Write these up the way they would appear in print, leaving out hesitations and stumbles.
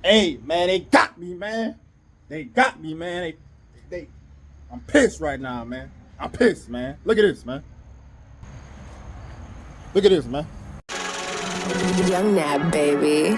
Hey, man, they got me, man. They got me, man. I'm pissed right now, man. I'm pissed, man. Look at this, man. Look at this, man. Young Nab, baby.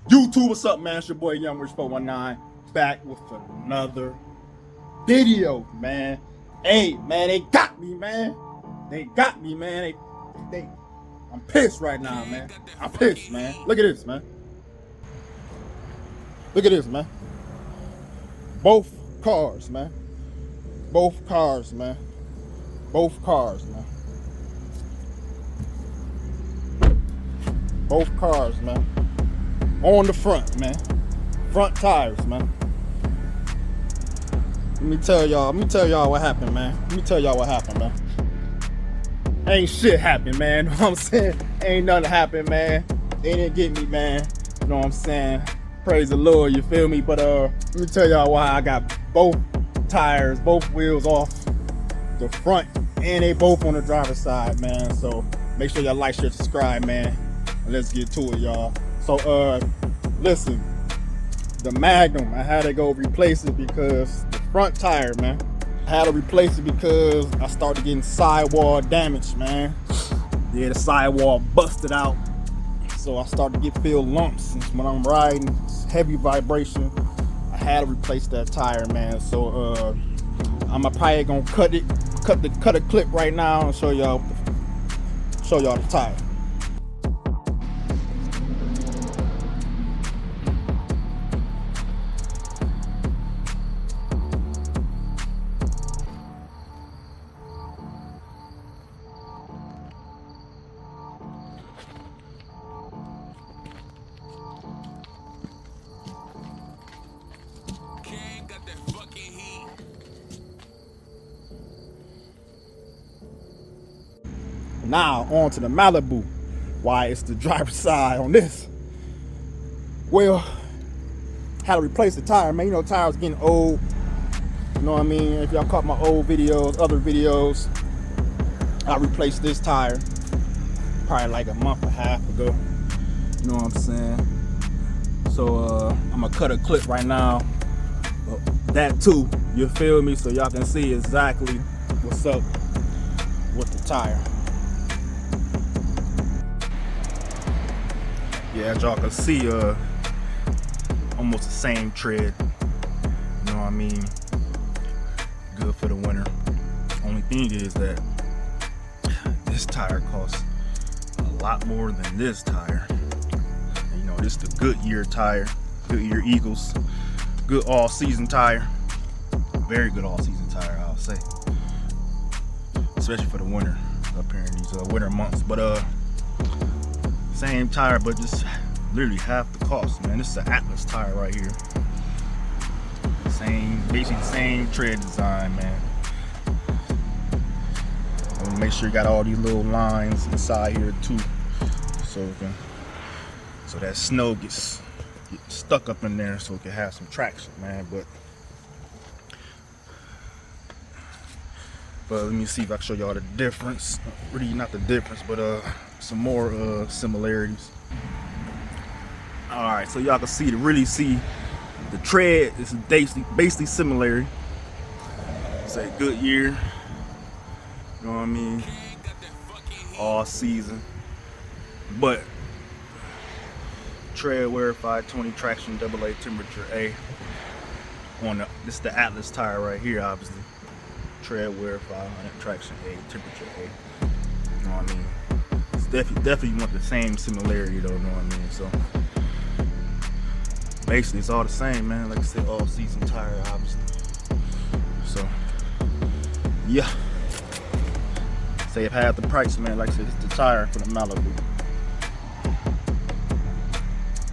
YouTube, what's up, man? It's your boy Young Rich 419 back with another video, man. Hey, man, they got me, man. They got me, man. I'm pissed right now, man. I'm pissed, man. Look at this, man. Look at this, man. Both cars, man. Both cars, man. Both cars, man. Both cars, man. On the front, man. Front tires, man. Let me tell y'all what happened, man. Ain't shit happened, man. You know what I'm saying? Ain't nothing happened, man. They didn't get me, man. You know what I'm saying? Praise the Lord, you feel me? But let me tell y'all why I got both tires, both wheels off the front, and they both on the driver's side, man. So make sure y'all like, share, subscribe, man. And let's get to it, y'all. So listen, the Magnum, I had to go replace it because the front tire, man. I had to replace it because I started getting sidewall damage, man. Yeah, the sidewall busted out. So I started to feel lumps when I'm riding, heavy vibration. I had to replace that tire, man. So I'm probably gonna cut a clip right now and show y'all the tire. Now on to the Malibu. Why it's the driver's side on this? Well, had to replace the tire, man. You know, tires getting old. You know what I mean? If y'all caught my old videos, other videos, I replaced this tire probably like a month and a half ago. You know what I'm saying? So I'm gonna cut a clip right now. That too, you feel me? So y'all can see exactly what's up with the tire. Yeah, as y'all can see, almost the same tread. You know what I mean? Good for the winter. Only thing is that this tire costs a lot more than this tire. And, you know, this is the Goodyear tire, Goodyear Eagles, good all-season tire. Very good all-season tire, I'll say. Especially for the winter up here in these winter months. But same tire, but just literally half the cost, man. This is an Atlas tire right here. Basically the same tread design, man. Make sure you got all these little lines inside here too, so that snow gets stuck up in there, so it can have some traction, man. But let me see if I can show y'all the difference. Really not the difference, but some more similarities. All right, so y'all can really see the tread is basically similar. It's a Goodyear, you know what I mean? All season. But tread verified 20 traction AA temperature A on the, this is the Atlas tire right here, obviously. Tread verified 100 traction A, temperature A. You know what I mean? It's definitely you want the same similarity though, you know what I mean? So basically it's all the same, man. Like I said, all season tire, obviously. So yeah. Save half the price, man. Like I said, it's the tire for the Malibu.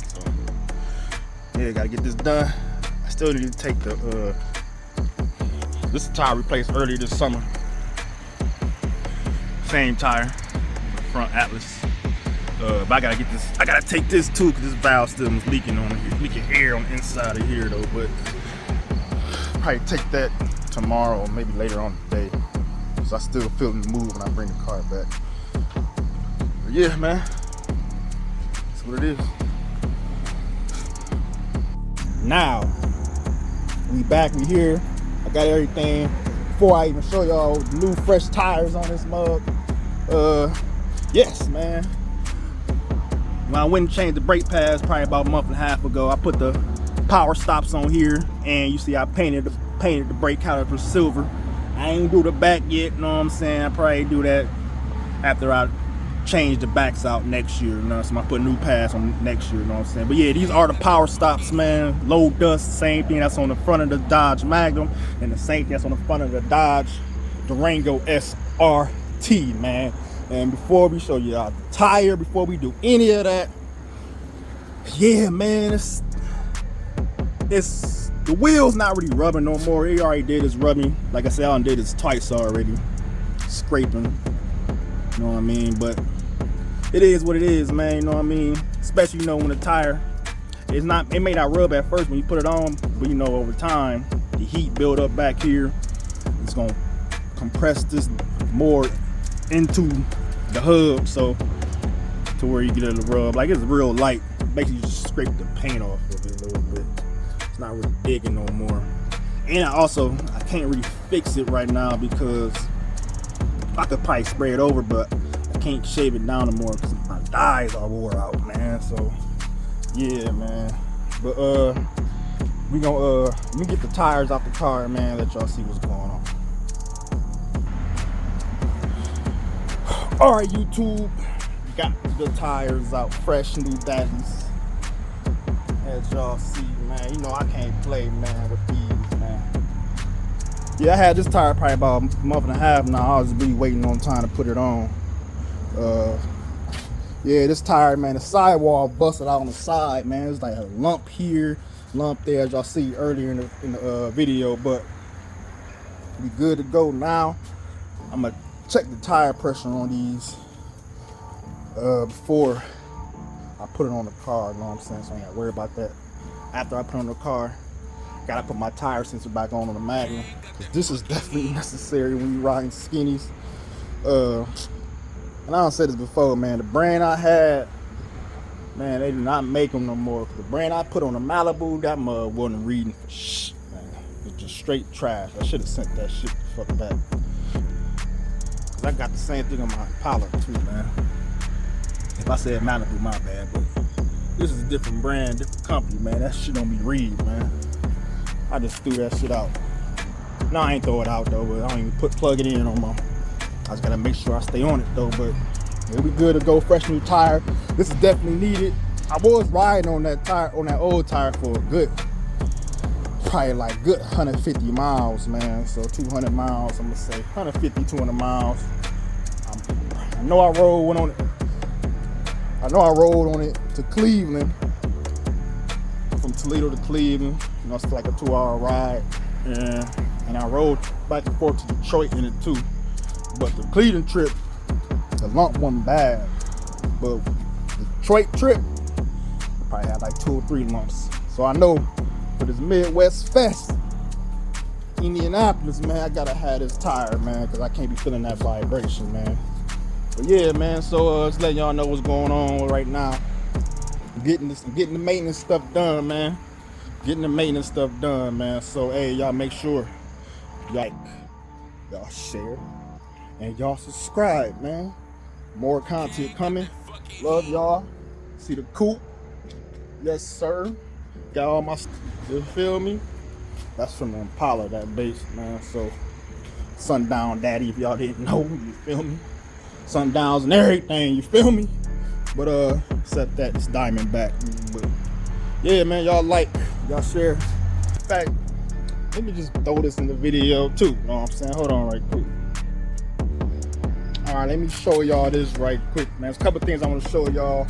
So yeah, gotta get this done. I still need to take the this tire replaced earlier this summer. Same tire, front Atlas. But I gotta get this. I gotta take this too, cause this valve still is leaking on it, leaking air on the inside of here though. But probably take that tomorrow or maybe later on today. So I still feel the move when I bring the car back. But yeah, man, that's what it is. Now we back. We here. I got everything. Before I even show y'all new fresh tires on this mug. Yes, man. When I went and changed the brake pads probably about a month and a half ago, I put the power stops on here, and you see I painted the brake caliper silver. I ain't do the back yet, you know what I'm saying? I probably do that after I change the backs out next year, you know, so I put new pads on next year, you know what I'm saying? But yeah, these are the power stops, man. Low dust, same thing that's on the front of the Dodge Magnum, and the same thing that's on the front of the Dodge Durango SRT, man. And before we show you our tire, before we do any of that, yeah, man, it's the wheel's not really rubbing no more. It already did its rubbing. Like I said, I done did this twice already, scraping. You know what I mean? But it is what it is, man. You know what I mean? Especially, you know, when the tire is not, it may not rub at first when you put it on, but you know, over time, the heat build up back here. It's gonna compress this more into the hub, so to where you get it to rub. Like, it's real light. Basically, you just scrape the paint off of it a little bit. It's not really digging no more. And I can't really fix it right now because I could probably spray it over, but I can't shave it down no more because my dyes are wore out, man. So yeah, man. But we gonna let me get the tires out the car, man. Let y'all see what's going on. All right, YouTube, got the tires out, fresh new daddies. As y'all see, man, you know I can't play, man, with these, man. Yeah, I had this tire probably about a month and a half now. I was really waiting on time to put it on. Yeah, this tire, man, the sidewall busted out on the side, man. It's like a lump here, lump there, as y'all see earlier in the video. But we good to go now. I'm gonna check the tire pressure on these before I put it on the car, you know what I'm saying? So I ain't gotta worry about that. After I put it on the car, gotta put my tire sensor back on the Magnum, because this is definitely necessary when you're riding skinnies. And I done said this before, man, the brand I had, man, they do not make them no more. The brand I put on the Malibu, that mug wasn't reading for shit, man. It's just straight trash. I should have sent that shit the fuck back. I got the same thing on my Impala too, man. If I said Malibu, my bad, but this is a different brand, different company, man. That shit don't be read, man. I just threw that shit out. No, I ain't throw it out though, but I don't even plug it in no more. I just gotta make sure I stay on it though, but it'll be good to go, fresh new tire. This is definitely needed. I was riding on that tire, on that old tire for a good, probably like good 150 miles, man. So 200 miles, I'm gonna say 150, 200 miles. I know I rode on it to Cleveland, from Toledo to Cleveland. You know, it's like a 2-hour ride, and I rode back and forth to Detroit in it too. But the Cleveland trip, the lump wasn't bad, but the Detroit trip, I probably had like 2 or 3 lumps. So I know for this Midwest Fest, Indianapolis, man, I gotta have this tire, man, because I can't be feeling that vibration, man. But yeah, man, so just letting y'all know what's going on right now. I'm getting the maintenance stuff done, man. Getting the maintenance stuff done, man. So hey, y'all make sure y'all share, and y'all subscribe, man. More content coming. Love y'all. See the coupe? Yes, sir. Got all my, you feel me? That's from the Impala, that bass, man. So, Sundown Daddy, if y'all didn't know, you feel me? Sundowns and everything, you feel me? But, except that it's Diamondback. But, yeah, man, y'all share. In fact, let me just throw this in the video, too. You know what I'm saying? Hold on right quick. All right, let me show y'all this right quick, man. There's a couple things I want to show y'all.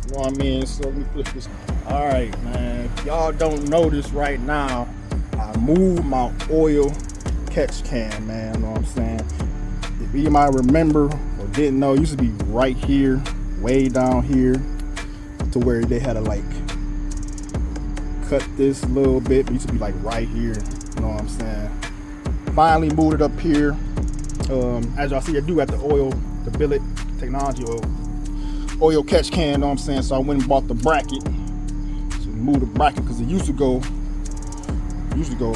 You know what I mean? So let me flip this. All right, man. If y'all don't know this right now, I moved my oil catch can, man. You know what I'm saying? If you might remember or didn't know, it used to be right here, way down here, to where they had to like cut this a little bit. It used to be like right here. You know what I'm saying? Finally moved it up here. As y'all see, I do have the oil, the billet technology oil catch can, you know what I'm saying? So I went and bought the bracket. So move the bracket because it used to go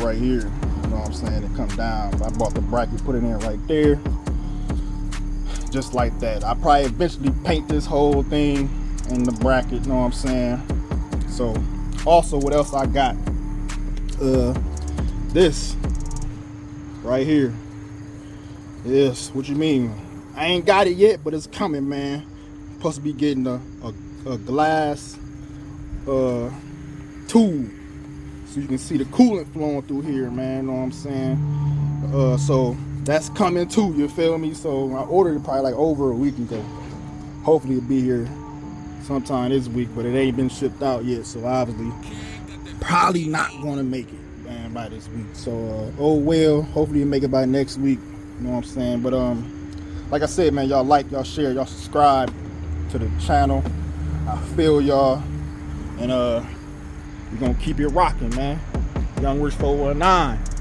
right here. You know what I'm saying? It come down. But I bought the bracket, put it in right there. Just like that. I probably eventually paint this whole thing in the bracket, you know what I'm saying? So also what else I got? This right here. Yes, what you mean? I ain't got it yet, but it's coming, man. Supposed to be getting a glass tube so you can see the coolant flowing through here, man. You know what I'm saying? So that's coming too, you feel me? So I ordered it probably like over a week ago. Hopefully it'll be here sometime this week, but it ain't been shipped out yet, so obviously probably not gonna make it, man, by this week. So oh well, hopefully you make it by next week. You know what I'm saying? But like I said, man, y'all like, y'all share, y'all subscribe to the channel. I feel y'all, and we're gonna keep it rocking, man. Young Rich 419.